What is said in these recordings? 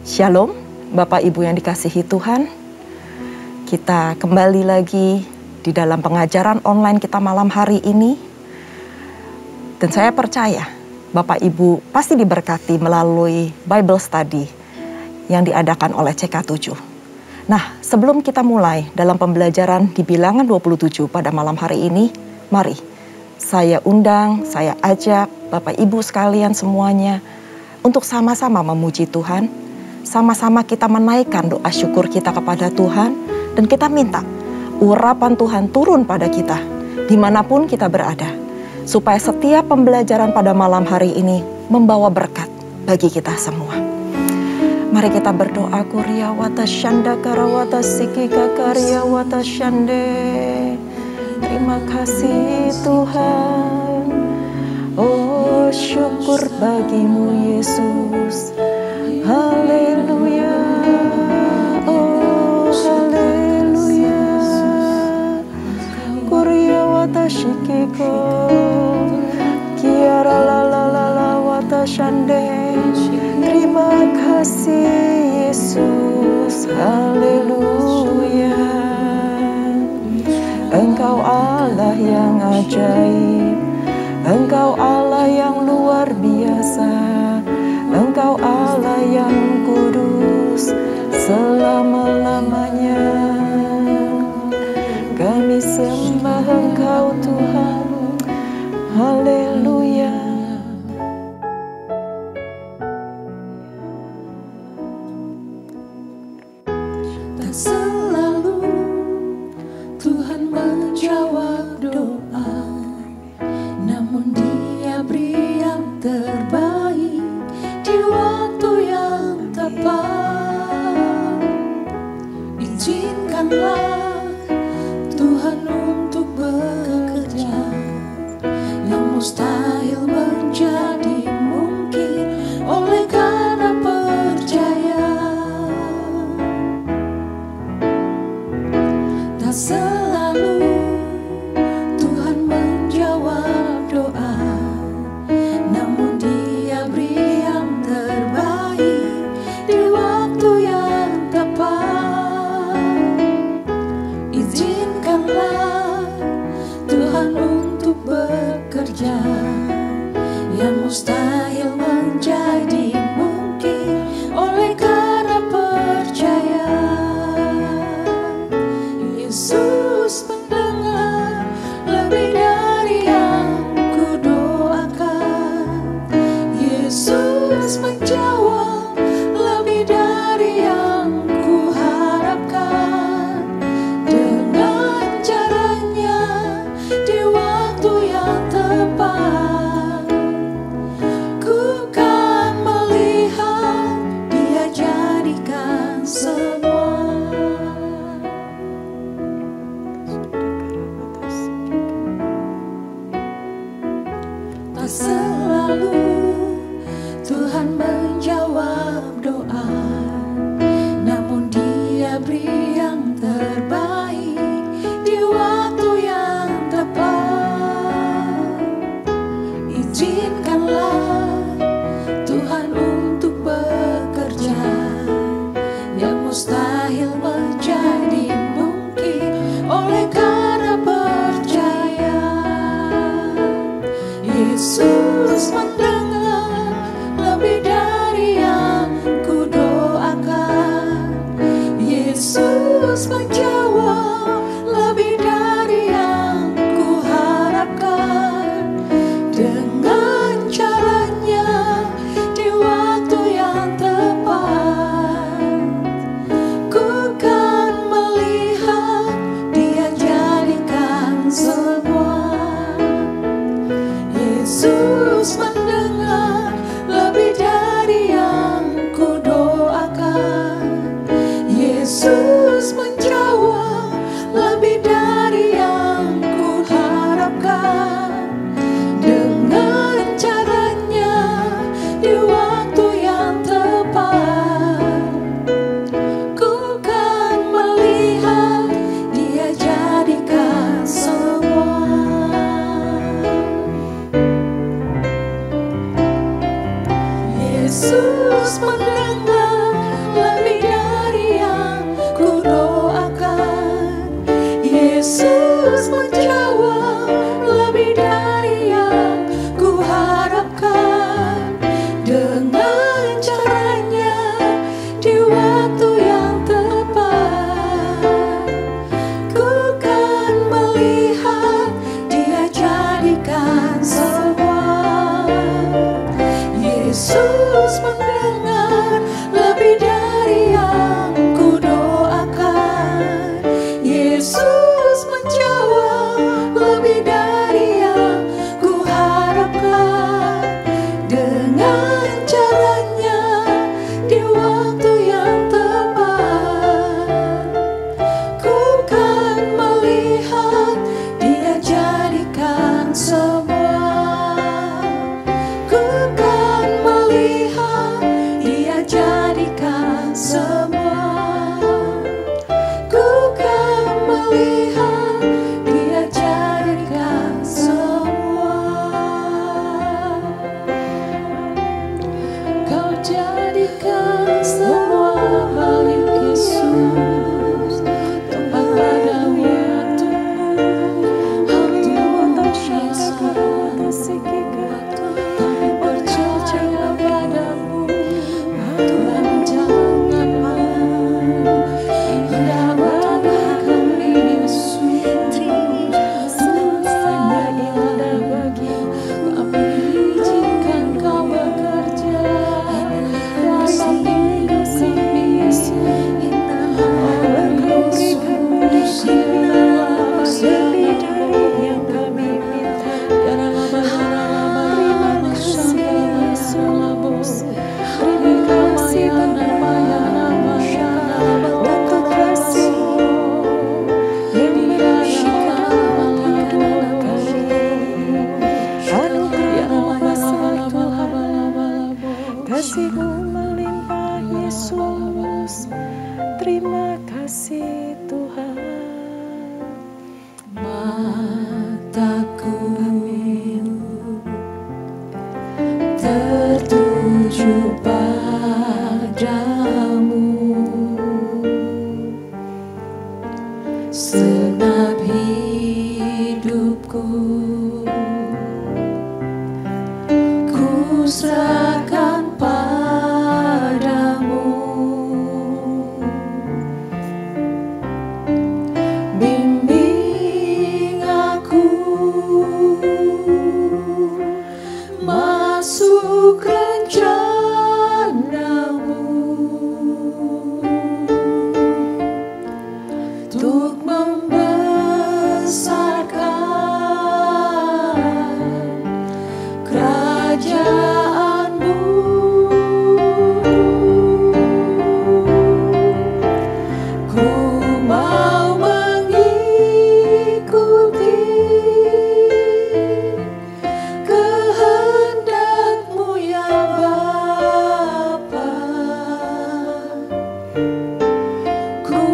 Shalom, Bapak Ibu yang dikasihi Tuhan. Kita kembali lagi di dalam pengajaran online kita malam hari ini. Dan saya percaya Bapak Ibu pasti diberkati melalui Bible Study yang diadakan oleh CK7. Nah, sebelum kita mulai dalam pembelajaran di Bilangan 27 pada malam hari ini, mari saya undang, saya ajak Bapak Ibu sekalian semuanya untuk sama-sama memuji Tuhan. Sama-sama kita menaikkan doa syukur kita kepada Tuhan, dan kita minta urapan Tuhan turun pada kita dimanapun kita berada, supaya setiap pembelajaran pada malam hari ini membawa berkat bagi kita semua. Mari kita berdoa. Kuria wata shanda karawata sikika karya wata shande. Terima kasih Tuhan. Oh, syukur bagimu Yesus. Haleluya, oh haleluya. Kuria wata shikiko, kiara la la la la wata shande. Terima kasih Yesus, haleluya. Engkau Allah yang ajaib, Engkau Allah yang luar biasa. Engkau Allah yang kudus selama-lamanya. Kami sembah Engkau Tuhan. Haleluya. Tak selalu Tuhan menjawab doa, namun Dia beri yang terbaik di waktu yang tepat. Izinkanlah Tuhan untuk bekerja, yang mustahil menjadi mungkin oleh karena percaya. Tak selalu Tuhan menjawab doa, namun Dia beri yang terbaik di waktu yang tepat. Izinkanlah Tuhan untuk bekerja, yang mustahil menjadi mungkin oleh karena percaya. Yesus mendengar lebih dari yang kudoakan. Yesus menjawab lebih dari yang kuharapkan. Dengan caranya di waktu yang tepat, ku kan melihat Dia jadikan semua. Tak selalu Tuhan menjawab doa, namun Dia beri yang terbaik di waktu yang tepat. Izinkanlah Tuhan untuk bekerja, yang mustahil menjadi mungkin oleh karena percaya. Yesus mendengar lebih dari yang kudoakan. Yesus menjawab lebih dari yang kuharapkan. Dengan caranya di waktu yang tepat, ku kan melihat Dia jadikan semua. Yesus mendengar lebih dari yang kudoakan. Yesus menjawab lebih dari yang kuharapkan. Dengan caranya di waktu yang tepat, ku kan melihat Dia jadikan semua. Yesus mendengar dengan caranya di waktu yang tepat. Ku kan melihat Dia jadikan semua. Yesus mendengar lebih dari yang ku doakan. Yesus menjawab lebih dari yang ku harapkan. Dengan caranya di waktu yang tepat, ku kan melihat Dia jadikan semua. Ku kan melihat Dia jadikan semua. Ku kan melihat Dia jadikan semua. Kau jadikan semua balik Yesus, tempat pada waktumu. Hatimu tak tapi percaya padamu. Tuhan jangan malu, indah bagi kami Yesus. Semuanya indah bagi kami, izinkan Kau bekerja dalam hidup kami Yesus. Kasih-Mu melimpah Yesus, terima kasih Tuhan. Mataku tertuju padamu, segenap hidupku ku serahkan padamu. Bimbing aku masuk rencana-Mu, untuk membesarkan kerajaan-Mu. Ku mau mengikuti kehendak-Mu ya Bapa. Ku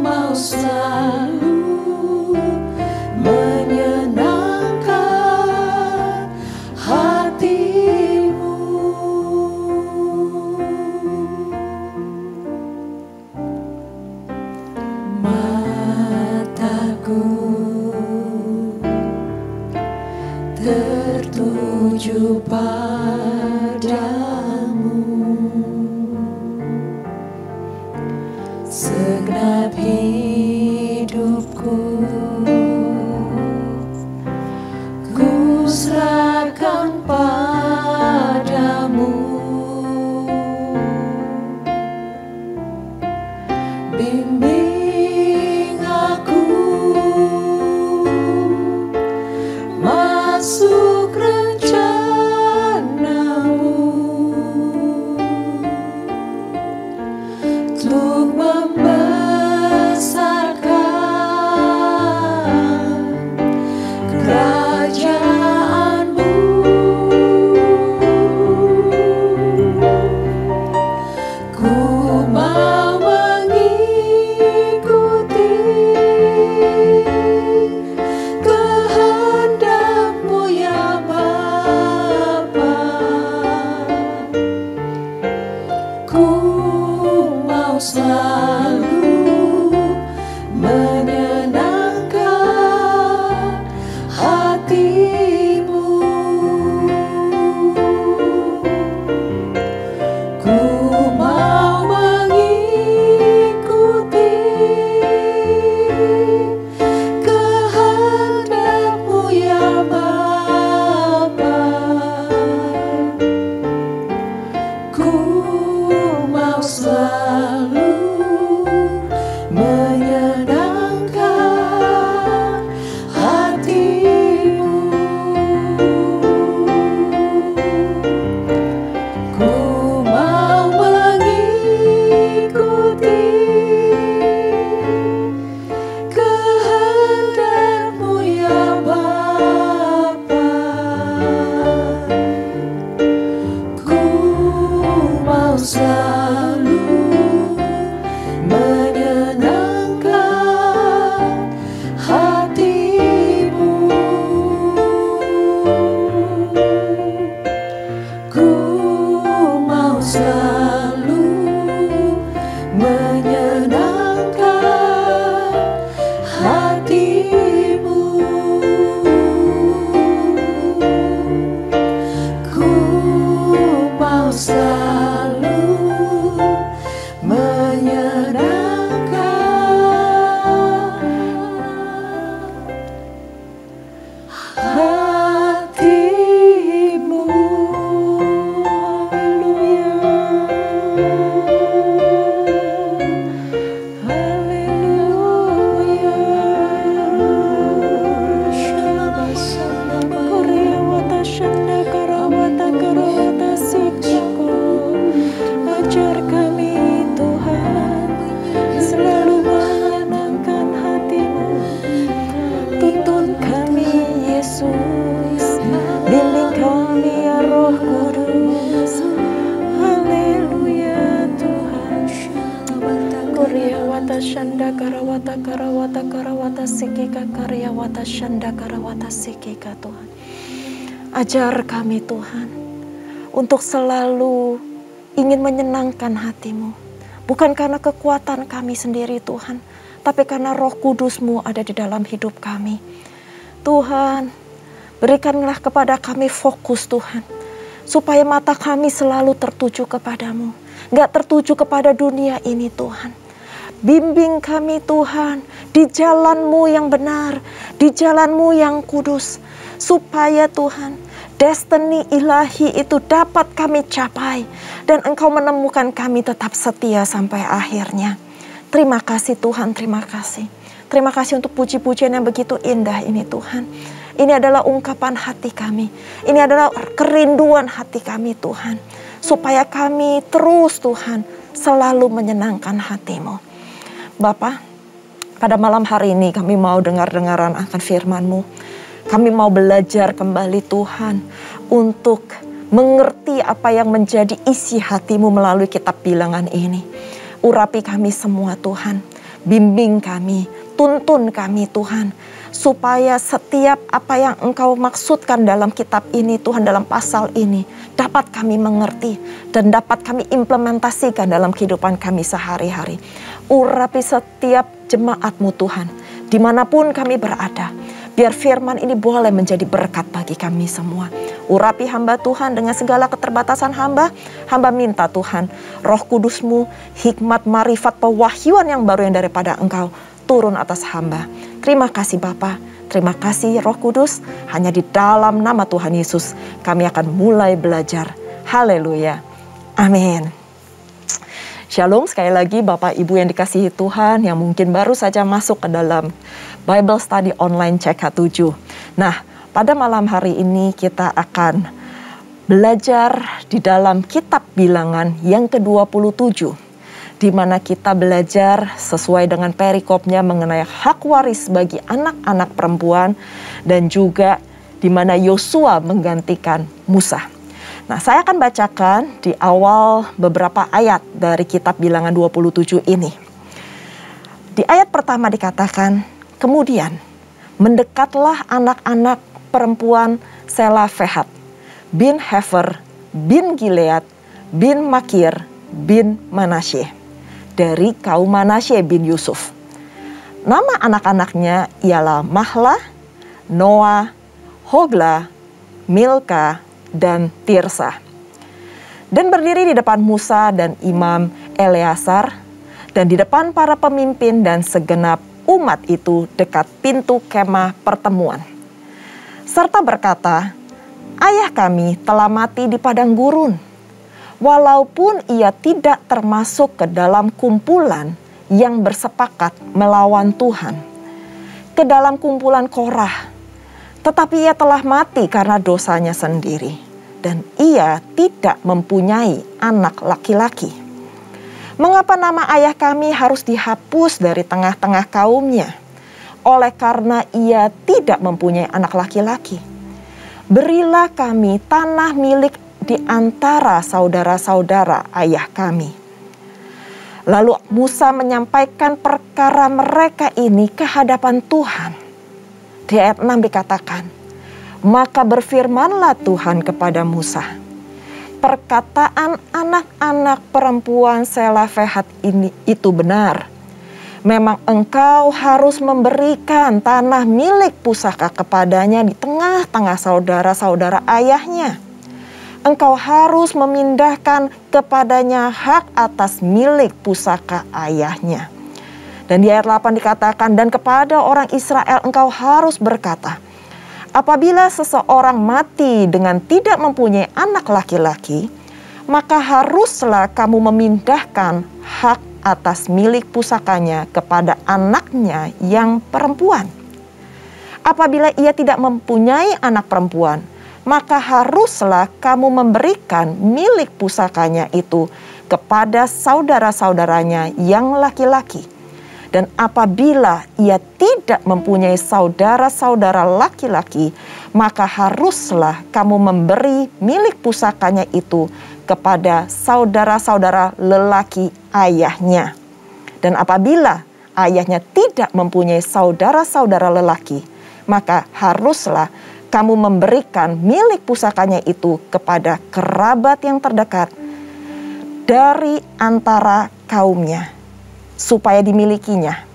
mau selalu menyenangkan hati-Mu. Mataku tertuju padamu, segenap hidupku ku serahkan padamu. Bimbing aku masuk rencana-Mu, untuk membesarkan kerajaan-Mu. Ku mau mengikuti kehendak-Mu ya Bapa. Ku mau selalu menyenangkan hati-Mu. mau selalu menyenangkan hatimu. Ku mau selalu menyenangkan hatimu. Ku mau selalu menyenangkan hatimu. Haleluya, Korea wata shanda karawata karawata sikako. Ajar kami Tuhan selalu menyenangkan hatimu. Tuntun kami Yesus, bimbing kami ya Roh Kudus. Haleluya Tuhan. Korea wata shanda karawata karawata karawata sikika karya wata shanda karawata sikika Tuhan. Ajar kami Tuhan untuk selalu ingin menyenangkan hatimu. Bukan karena kekuatan kami sendiri Tuhan, tapi karena Roh Kudus-Mu ada di dalam hidup kami. Tuhan, berikanlah kepada kami fokus Tuhan, supaya mata kami selalu tertuju kepadamu, gak tertuju kepada dunia ini Tuhan. Bimbing kami Tuhan di jalan-Mu yang benar, di jalan-Mu yang kudus, supaya Tuhan destiny ilahi itu dapat kami capai dan Engkau menemukan kami tetap setia sampai akhirnya. Terima kasih Tuhan, terima kasih. Terima kasih untuk puji-pujian yang begitu indah ini Tuhan. Ini adalah ungkapan hati kami. Ini adalah kerinduan hati kami Tuhan. Supaya kami terus Tuhan selalu menyenangkan hati-Mu. Bapa, pada malam hari ini kami mau dengar-dengaran akan firman-Mu. Kami mau belajar kembali Tuhan untuk mengerti apa yang menjadi isi hati-Mu melalui kitab bilangan ini. Urapi kami semua Tuhan, bimbing kami, tuntun kami Tuhan, supaya setiap apa yang Engkau maksudkan dalam kitab ini Tuhan, dalam pasal ini, dapat kami mengerti dan dapat kami implementasikan dalam kehidupan kami sehari-hari. Urapi setiap jemaat-Mu Tuhan, dimanapun kami berada. Biar firman ini boleh menjadi berkat bagi kami semua. Urapi hamba Tuhan dengan segala keterbatasan hamba. Hamba minta Tuhan, Roh Kudus-Mu, hikmat, marifat, pewahyuan yang baru yang daripada Engkau turun atas hamba. Terima kasih Bapa, terima kasih Roh Kudus. Hanya di dalam nama Tuhan Yesus kami akan mulai belajar. Haleluya. Amin. Shalom, sekali lagi Bapak Ibu yang dikasihi Tuhan yang mungkin baru saja masuk ke dalam Bible Study Online CK7. Nah, pada malam hari ini kita akan belajar di dalam kitab bilangan yang ke-27. Di mana kita belajar sesuai dengan perikopnya mengenai hak waris bagi anak-anak perempuan. Dan juga di mana Yosua menggantikan Musa. Nah, saya akan bacakan di awal beberapa ayat dari kitab bilangan 27 ini. Di ayat pertama dikatakan, kemudian mendekatlah anak-anak perempuan Selafehat bin Hefer bin Gilead bin Makir bin Manasye dari kaum Manasye bin Yusuf. Nama anak-anaknya ialah Mahlah, Noah, Hogla, Milka, dan Tirsa. Dan berdiri di depan Musa dan Imam Eleazar dan di depan para pemimpin dan segenap umat itu dekat pintu kemah pertemuan. Serta berkata, ayah kami telah mati di padang gurun, walaupun ia tidak termasuk ke dalam kumpulan yang bersepakat melawan Tuhan, ke dalam kumpulan Korah, tetapi ia telah mati karena dosanya sendiri. Dan ia tidak mempunyai anak laki-laki. Mengapa nama ayah kami harus dihapus dari tengah-tengah kaumnya? Oleh karena ia tidak mempunyai anak laki-laki. Berilah kami tanah milik di antara saudara-saudara ayah kami. Lalu Musa menyampaikan perkara mereka ini ke hadapan Tuhan. Di ayat 6 dikatakan, maka berfirmanlah Tuhan kepada Musa, perkataan anak-anak perempuan Selofehad ini itu benar. Memang engkau harus memberikan tanah milik pusaka kepadanya di tengah-tengah saudara-saudara ayahnya. Engkau harus memindahkan kepadanya hak atas milik pusaka ayahnya. Dan di ayat 8 dikatakan, dan kepada orang Israel engkau harus berkata, apabila seseorang mati dengan tidak mempunyai anak laki-laki, maka haruslah kamu memindahkan hak atas milik pusakanya kepada anaknya yang perempuan. Apabila ia tidak mempunyai anak perempuan, maka haruslah kamu memberikan milik pusakanya itu kepada saudara-saudaranya yang laki-laki. Dan apabila ia tidak mempunyai saudara-saudara laki-laki, maka haruslah kamu memberi milik pusakanya itu kepada saudara-saudara lelaki ayahnya. Dan apabila ayahnya tidak mempunyai saudara-saudara lelaki, maka haruslah kamu memberikan milik pusakanya itu kepada kerabat yang terdekat dari antara kaumnya, supaya dimilikinya.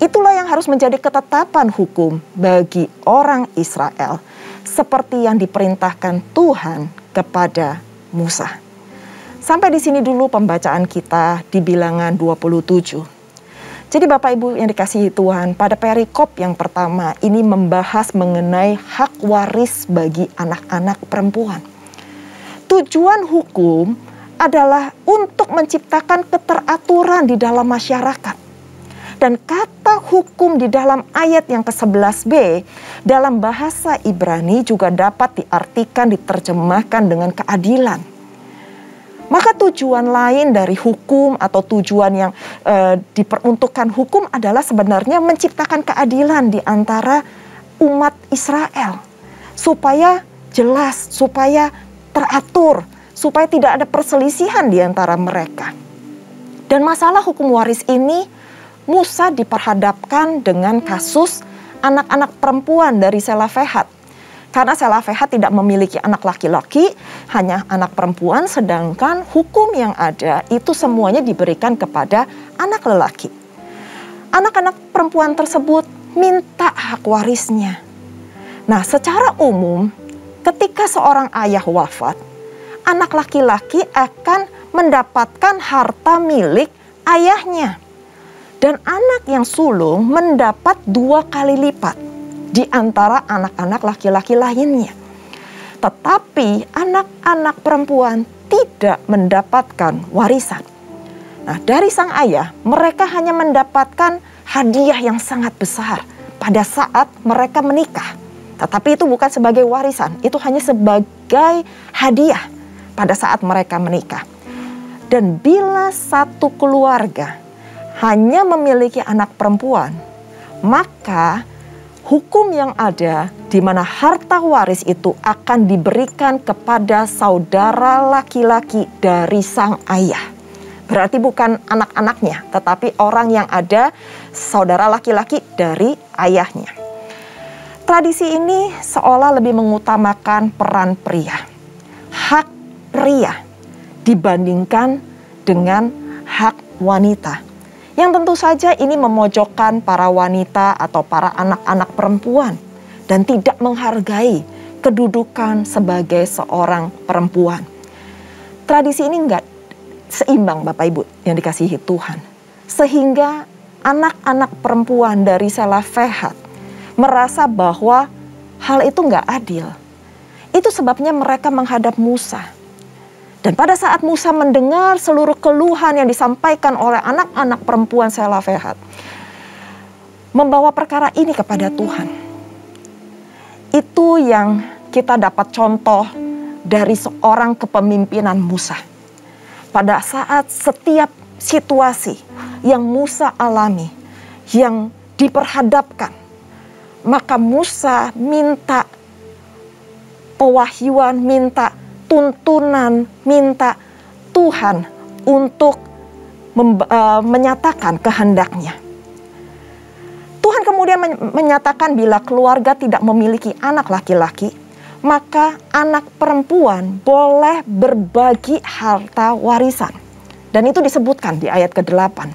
Itulah yang harus menjadi ketetapan hukum bagi orang Israel, seperti yang diperintahkan Tuhan kepada Musa. Sampai di sini dulu pembacaan kita di Bilangan 27. Jadi Bapak Ibu yang dikasihi Tuhan, pada perikop yang pertama ini membahas mengenai hak waris bagi anak-anak perempuan. Tujuan hukum adalah untuk menciptakan keteraturan di dalam masyarakat. Dan kata hukum di dalam ayat yang ke-11b dalam bahasa Ibrani juga dapat diartikan, diterjemahkan dengan keadilan. Maka tujuan lain dari hukum atau tujuan yang diperuntukkan hukum adalah sebenarnya menciptakan keadilan di antara umat Israel. Supaya jelas, supaya teratur, supaya tidak ada perselisihan di antara mereka. Dan masalah hukum waris ini, Musa diperhadapkan dengan kasus anak-anak perempuan dari Selofehad. Karena Selofehad tidak memiliki anak laki-laki, hanya anak perempuan, sedangkan hukum yang ada itu semuanya diberikan kepada anak lelaki. Anak-anak perempuan tersebut minta hak warisnya. Nah, secara umum ketika seorang ayah wafat, anak laki-laki akan mendapatkan harta milik ayahnya. Dan anak yang sulung mendapat 2 kali lipat di antara anak-anak laki-laki lainnya. Tetapi anak-anak perempuan tidak mendapatkan warisan. Nah, dari sang ayah, mereka hanya mendapatkan hadiah yang sangat besar pada saat mereka menikah. Tetapi itu bukan sebagai warisan, itu hanya sebagai hadiah pada saat mereka menikah. Dan bila satu keluarga hanya memiliki anak perempuan, maka hukum yang ada di mana harta waris itu akan diberikan kepada saudara laki-laki dari sang ayah. Berarti bukan anak-anaknya, tetapi orang yang ada saudara laki-laki dari ayahnya. Tradisi ini seolah lebih mengutamakan peran pria, hak pria dibandingkan dengan hak wanita. Yang tentu saja ini memojokkan para wanita atau para anak-anak perempuan dan tidak menghargai kedudukan sebagai seorang perempuan. Tradisi ini enggak seimbang Bapak Ibu yang dikasihi Tuhan. Sehingga anak-anak perempuan dari Selofehad merasa bahwa hal itu enggak adil. Itu sebabnya mereka menghadap Musa. Dan pada saat Musa mendengar seluruh keluhan yang disampaikan oleh anak-anak perempuan Selofehad, membawa perkara ini kepada Tuhan. Itu yang kita dapat contoh dari seorang kepemimpinan Musa. Pada saat setiap situasi yang Musa alami, yang diperhadapkan, maka Musa minta pewahyuan, minta tuntunan, minta Tuhan untuk menyatakan kehendaknya. Tuhan kemudian menyatakan bila keluarga tidak memiliki anak laki-laki, maka anak perempuan boleh berbagi harta warisan. Dan itu disebutkan di ayat ke-8.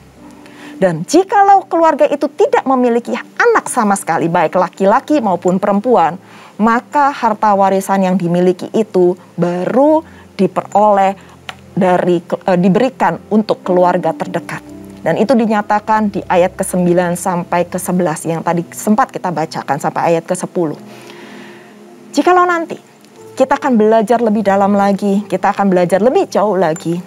Dan jikalau keluarga itu tidak memiliki anak sama sekali, baik laki-laki maupun perempuan, maka harta warisan yang dimiliki itu baru diberikan untuk keluarga terdekat. Dan itu dinyatakan di ayat ke-9 sampai ke-11 yang tadi sempat kita bacakan sampai ayat ke-10. Jikalau nanti kita akan belajar lebih dalam lagi, kita akan belajar lebih jauh lagi,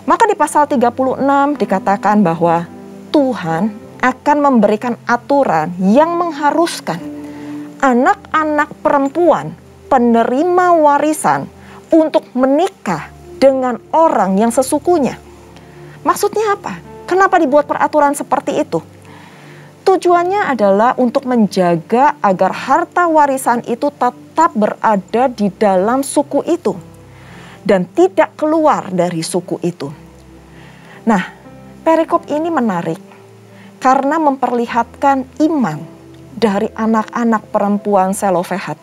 maka di pasal 36 dikatakan bahwa Tuhan akan memberikan aturan yang mengharuskan anak-anak perempuan penerima warisan untuk menikah dengan orang yang sesukunya. Maksudnya apa? Kenapa dibuat peraturan seperti itu? Tujuannya adalah untuk menjaga agar harta warisan itu tetap berada di dalam suku itu dan tidak keluar dari suku itu. Nah, perikop ini menarik karena memperlihatkan iman dari anak-anak perempuan Selofehad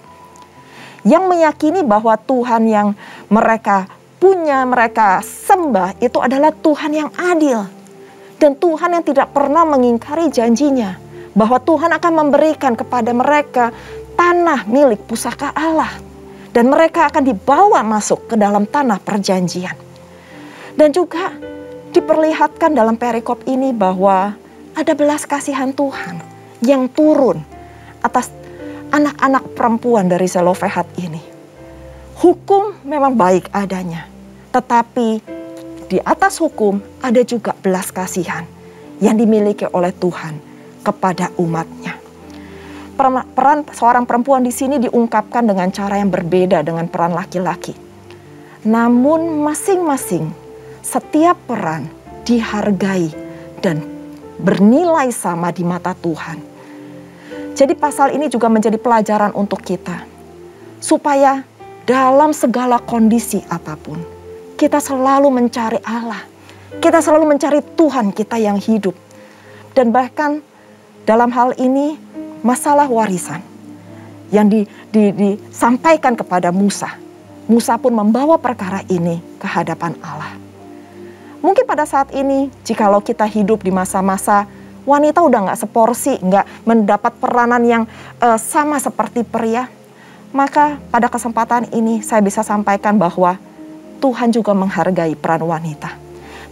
yang meyakini bahwa Tuhan yang mereka punya, mereka sembah itu adalah Tuhan yang adil. Dan Tuhan yang tidak pernah mengingkari janjinya bahwa Tuhan akan memberikan kepada mereka tanah milik pusaka Allah. Dan mereka akan dibawa masuk ke dalam tanah perjanjian. Dan juga diperlihatkan dalam perikop ini bahwa ada belas kasihan Tuhan yang turun atas anak-anak perempuan dari Selofehad ini. Hukum memang baik adanya, tetapi di atas hukum ada juga belas kasihan yang dimiliki oleh Tuhan kepada umatnya. Peran seorang perempuan di sini diungkapkan dengan cara yang berbeda dengan peran laki-laki. Namun masing-masing setiap peran dihargai dan bernilai sama di mata Tuhan. Jadi pasal ini juga menjadi pelajaran untuk kita. Supaya dalam segala kondisi apapun, kita selalu mencari Allah. Kita selalu mencari Tuhan kita yang hidup. Dan bahkan dalam hal ini masalah warisan yang disampaikan kepada Musa. Musa pun membawa perkara ini ke hadapan Allah. Mungkin pada saat ini jikalau kita hidup di masa-masa wanita udah gak seporsi, gak mendapat peranan yang sama seperti pria, maka pada kesempatan ini saya bisa sampaikan bahwa Tuhan juga menghargai peran wanita.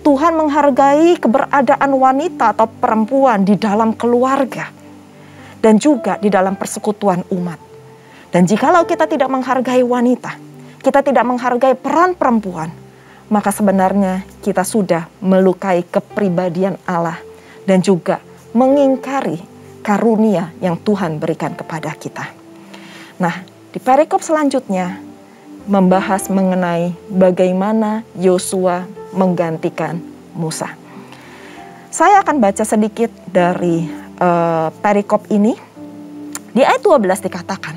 Tuhan menghargai keberadaan wanita atau perempuan di dalam keluarga. Dan juga di dalam persekutuan umat. Dan jikalau kita tidak menghargai wanita, kita tidak menghargai peran perempuan, maka sebenarnya kita sudah melukai kepribadian Allah. Dan juga mengingkari karunia yang Tuhan berikan kepada kita. Nah, di perikop selanjutnya membahas mengenai bagaimana Yosua menggantikan Musa. Saya akan baca sedikit dari perikop ini. Di ayat 12 dikatakan,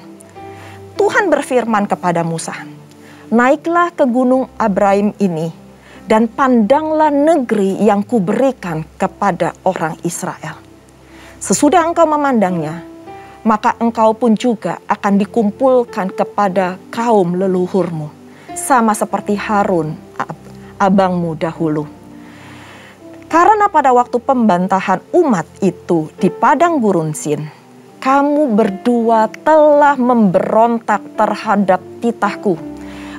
Tuhan berfirman kepada Musa, naiklah ke gunung Abraim ini dan pandanglah negeri yang kuberikan kepada orang Israel. Sesudah engkau memandangnya, maka engkau pun juga akan dikumpulkan kepada kaum leluhurmu, sama seperti Harun, abangmu dahulu. Karena pada waktu pembantahan umat itu di padang gurun Sin, kamu berdua telah memberontak terhadap titahku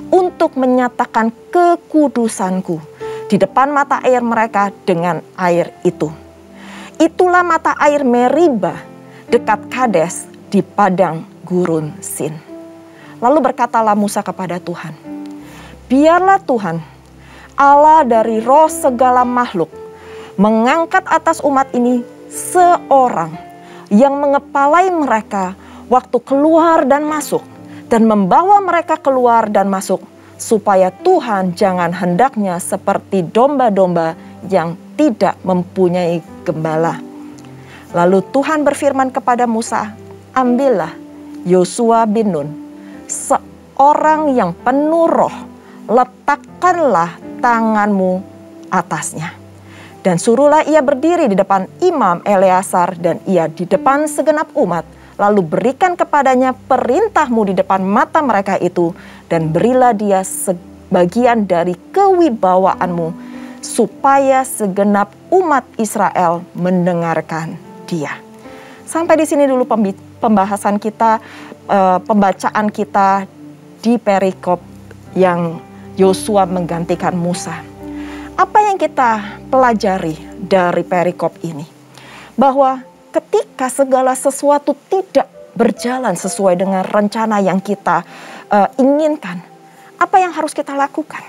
untuk menyatakan kekudusanku di depan mata air mereka dengan air itu. Itulah mata air Meriba dekat Kades di padang gurun Sin. Lalu berkatalah Musa kepada Tuhan, biarlah Tuhan, Allah dari roh segala makhluk, mengangkat atas umat ini seorang yang mengepalai mereka waktu keluar dan masuk, dan membawa mereka keluar dan masuk, supaya Tuhan jangan hendaknya seperti domba-domba yang tidak mempunyai gembala. Lalu Tuhan berfirman kepada Musa, ambillah Yosua bin Nun, seorang yang penuh roh, letakkanlah tanganmu atasnya. Dan suruhlah ia berdiri di depan Imam Eleazar dan ia di depan segenap umat. Lalu berikan kepadanya perintahmu di depan mata mereka itu. Dan berilah dia sebagian dari kewibawaanmu, supaya segenap umat Israel mendengarkan dia. Sampai di sini dulu pembahasan kita, pembacaan kita di perikop yang Yosua menggantikan Musa. Apa yang kita pelajari dari perikop ini? Bahwa ketika segala sesuatu tidak berjalan sesuai dengan rencana yang kita inginkan, apa yang harus kita lakukan?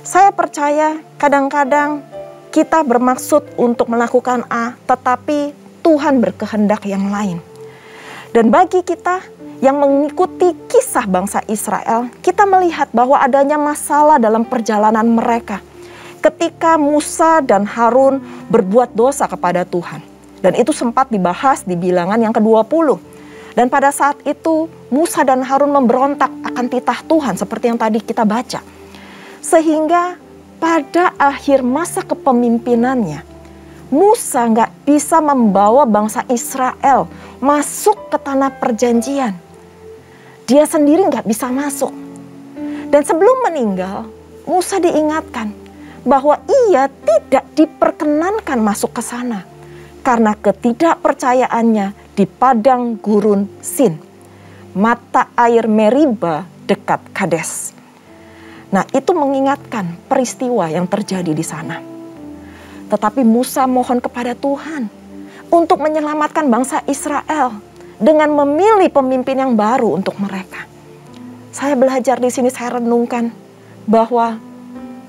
Saya percaya kadang-kadang kita bermaksud untuk melakukan A, tetapi Tuhan berkehendak yang lain. Dan bagi kita yang mengikuti kisah bangsa Israel, kita melihat bahwa adanya masalah dalam perjalanan mereka. Ketika Musa dan Harun berbuat dosa kepada Tuhan. Dan itu sempat dibahas di bilangan yang ke-20. Dan pada saat itu Musa dan Harun memberontak akan titah Tuhan seperti yang tadi kita baca. Sehingga pada akhir masa kepemimpinannya, Musa nggak bisa membawa bangsa Israel masuk ke tanah perjanjian. Dia sendiri nggak bisa masuk. Dan sebelum meninggal, Musa diingatkan bahwa ia tidak diperkenankan masuk ke sana karena ketidakpercayaannya di padang gurun Sin, mata air Meriba dekat Kades. Nah, itu mengingatkan peristiwa yang terjadi di sana. Tetapi Musa mohon kepada Tuhan untuk menyelamatkan bangsa Israel dengan memilih pemimpin yang baru untuk mereka. Saya belajar di sini, saya renungkan bahwa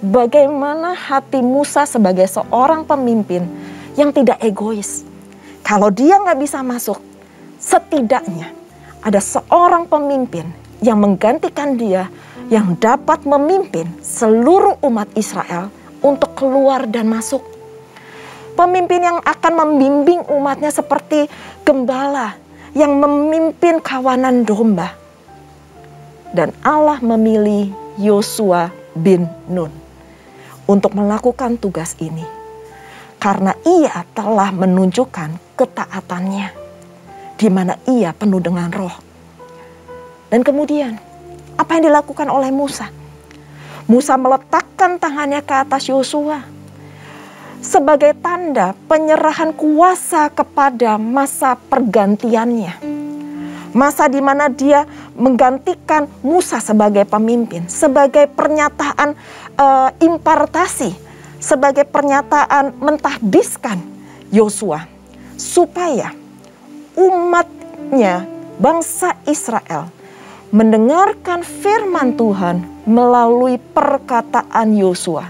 bagaimana hati Musa sebagai seorang pemimpin yang tidak egois. Kalau dia nggak bisa masuk, setidaknya ada seorang pemimpin yang menggantikan dia, yang dapat memimpin seluruh umat Israel untuk keluar dan masuk. Pemimpin yang akan membimbing umatnya seperti gembala yang memimpin kawanan domba. Dan Allah memilih Yosua bin Nun untuk melakukan tugas ini. Karena ia telah menunjukkan ketaatannya, di mana ia penuh dengan roh. Dan kemudian, apa yang dilakukan oleh Musa? Musa meletakkan tangannya ke atas Yosua sebagai tanda penyerahan kuasa kepada masa pergantiannya. Masa di mana dia menggantikan Musa sebagai pemimpin, sebagai pernyataan impartasi, sebagai pernyataan mentahbiskan Yosua, supaya umatnya, bangsa Israel, mendengarkan firman Tuhan melalui perkataan Yosua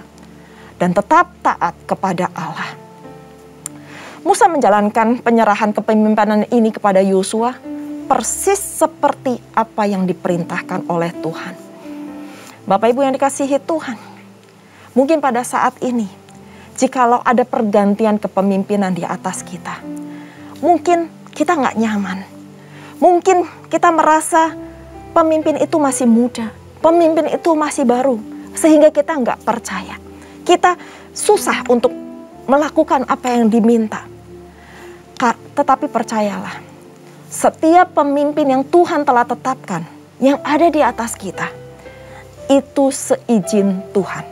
dan tetap taat kepada Allah. Musa menjalankan penyerahan kepemimpinan ini kepada Yosua persis seperti apa yang diperintahkan oleh Tuhan. Bapak Ibu yang dikasihi Tuhan, mungkin pada saat ini, jikalau ada pergantian kepemimpinan di atas kita, mungkin kita nggak nyaman. Mungkin kita merasa pemimpin itu masih muda, pemimpin itu masih baru, sehingga kita nggak percaya. Kita susah untuk melakukan apa yang diminta. Tetapi percayalah, setiap pemimpin yang Tuhan telah tetapkan, yang ada di atas kita, itu seizin Tuhan.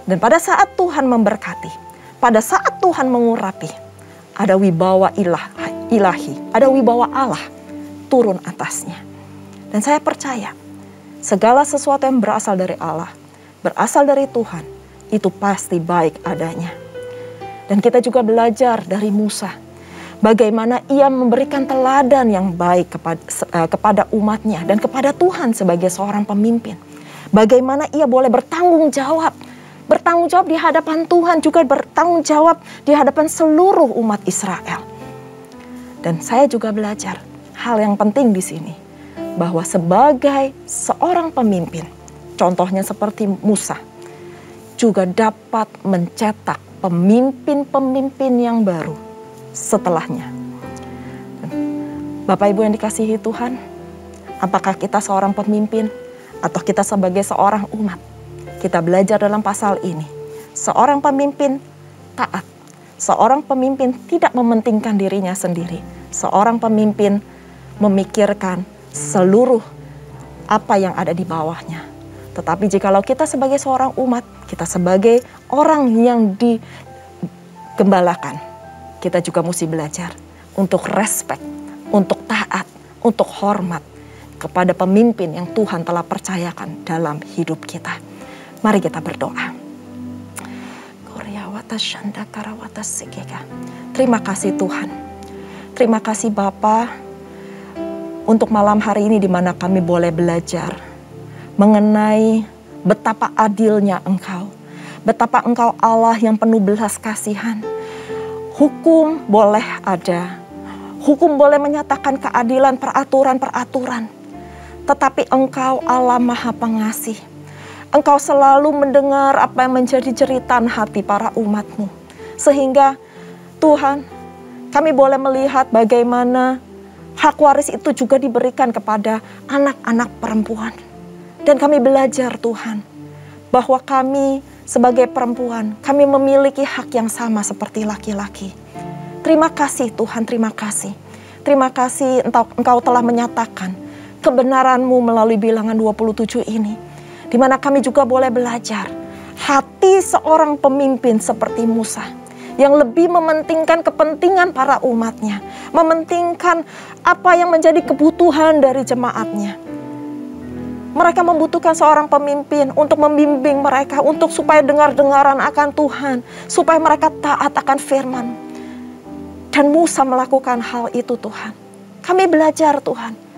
Dan pada saat Tuhan memberkati, pada saat Tuhan mengurapi, ada wibawa ilahi, ada wibawa Allah turun atasnya. Dan saya percaya, segala sesuatu yang berasal dari Allah, berasal dari Tuhan, itu pasti baik adanya. Dan kita juga belajar dari Musa, bagaimana ia memberikan teladan yang baik kepada umatnya dan kepada Tuhan sebagai seorang pemimpin. Bagaimana ia boleh bertanggung jawab di hadapan Tuhan, juga bertanggung jawab di hadapan seluruh umat Israel. Dan saya juga belajar hal yang penting di sini, bahwa sebagai seorang pemimpin, contohnya seperti Musa, juga dapat mencetak pemimpin-pemimpin yang baru setelahnya. Bapak Ibu yang dikasihi Tuhan, apakah kita seorang pemimpin atau kita sebagai seorang umat? kita belajar dalam pasal ini. Seorang pemimpin taat. Seorang pemimpin tidak mementingkan dirinya sendiri. Seorang pemimpin memikirkan seluruh apa yang ada di bawahnya. Tetapi jikalau kita sebagai seorang umat, kita sebagai orang yang digembalakan, kita juga mesti belajar untuk respect, untuk taat, untuk hormat kepada pemimpin yang Tuhan telah percayakan dalam hidup kita. Mari kita berdoa. Terima kasih Tuhan. Terima kasih Bapa untuk malam hari ini di mana kami boleh belajar mengenai betapa adilnya Engkau. Betapa Engkau Allah yang penuh belas kasihan. Hukum boleh ada. Hukum boleh menyatakan keadilan, peraturan-peraturan. Tetapi Engkau Allah Maha Pengasih. Engkau selalu mendengar apa yang menjadi jeritan hati para umat-Mu. Sehingga Tuhan, kami boleh melihat bagaimana hak waris itu juga diberikan kepada anak-anak perempuan. Dan kami belajar Tuhan, bahwa kami sebagai perempuan, kami memiliki hak yang sama seperti laki-laki. Terima kasih Tuhan, terima kasih. Terima kasih Engkau telah menyatakan kebenaran-Mu melalui bilangan 27 ini. Di mana kami juga boleh belajar hati seorang pemimpin seperti Musa yang lebih mementingkan kepentingan para umatnya, mementingkan apa yang menjadi kebutuhan dari jemaatnya. Mereka membutuhkan seorang pemimpin untuk membimbing mereka, untuk supaya dengar-dengaran akan Tuhan, supaya mereka taat akan firman. Dan Musa melakukan hal itu Tuhan. Kami belajar Tuhan.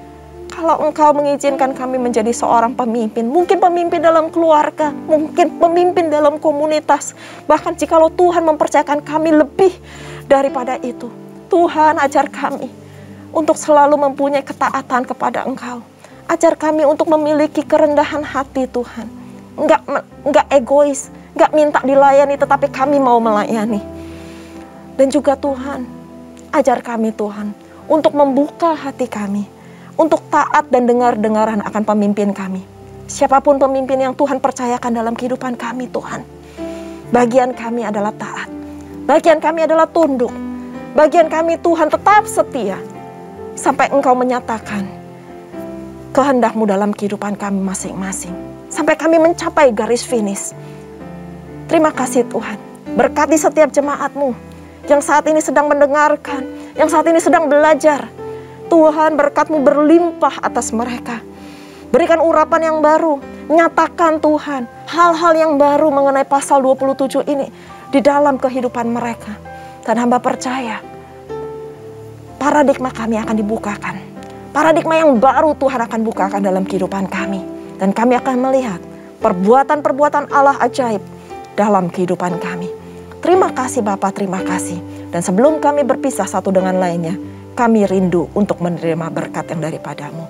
Kalau Engkau mengizinkan kami menjadi seorang pemimpin, mungkin pemimpin dalam keluarga, mungkin pemimpin dalam komunitas, bahkan jikalau Tuhan mempercayakan kami lebih daripada itu, Tuhan ajar kami untuk selalu mempunyai ketaatan kepada Engkau. Ajar kami untuk memiliki kerendahan hati Tuhan. Enggak egois, enggak minta dilayani, tetapi kami mau melayani. Dan juga Tuhan, ajar kami Tuhan untuk membuka hati kami, untuk taat dan dengar-dengaran akan pemimpin kami. Siapapun pemimpin yang Tuhan percayakan dalam kehidupan kami Tuhan. Bagian kami adalah taat. Bagian kami adalah tunduk. Bagian kami Tuhan tetap setia. Sampai Engkau menyatakan kehendak-Mu dalam kehidupan kami masing-masing. Sampai kami mencapai garis finish. Terima kasih Tuhan. Berkati setiap jemaat-Mu yang saat ini sedang mendengarkan, yang saat ini sedang belajar. Tuhan, berkat-Mu berlimpah atas mereka. Berikan urapan yang baru. Nyatakan Tuhan hal-hal yang baru mengenai pasal 27 ini di dalam kehidupan mereka. Dan hamba percaya paradigma kami akan dibukakan. Paradigma yang baru Tuhan akan bukakan dalam kehidupan kami. Dan kami akan melihat perbuatan-perbuatan Allah ajaib dalam kehidupan kami. Terima kasih Bapa, terima kasih. Dan sebelum kami berpisah satu dengan lainnya, kami rindu untuk menerima berkat yang daripada-Mu.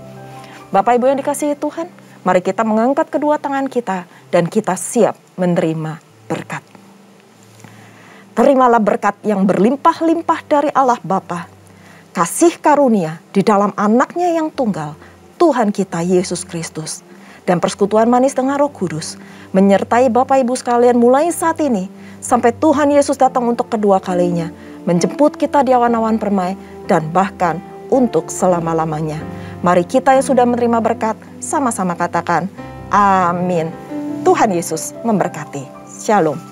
Bapak Ibu yang dikasihi Tuhan, mari kita mengangkat kedua tangan kita dan kita siap menerima berkat. Terimalah berkat yang berlimpah-limpah dari Allah Bapa, kasih karunia di dalam anaknya yang tunggal, Tuhan kita Yesus Kristus, dan persekutuan manis dengan Roh Kudus, menyertai Bapak Ibu sekalian mulai saat ini, sampai Tuhan Yesus datang untuk kedua kalinya, menjemput kita di awan-awan permai, dan bahkan untuk selama-lamanya. Mari kita yang sudah menerima berkat, sama-sama katakan, amin. Tuhan Yesus memberkati. Shalom.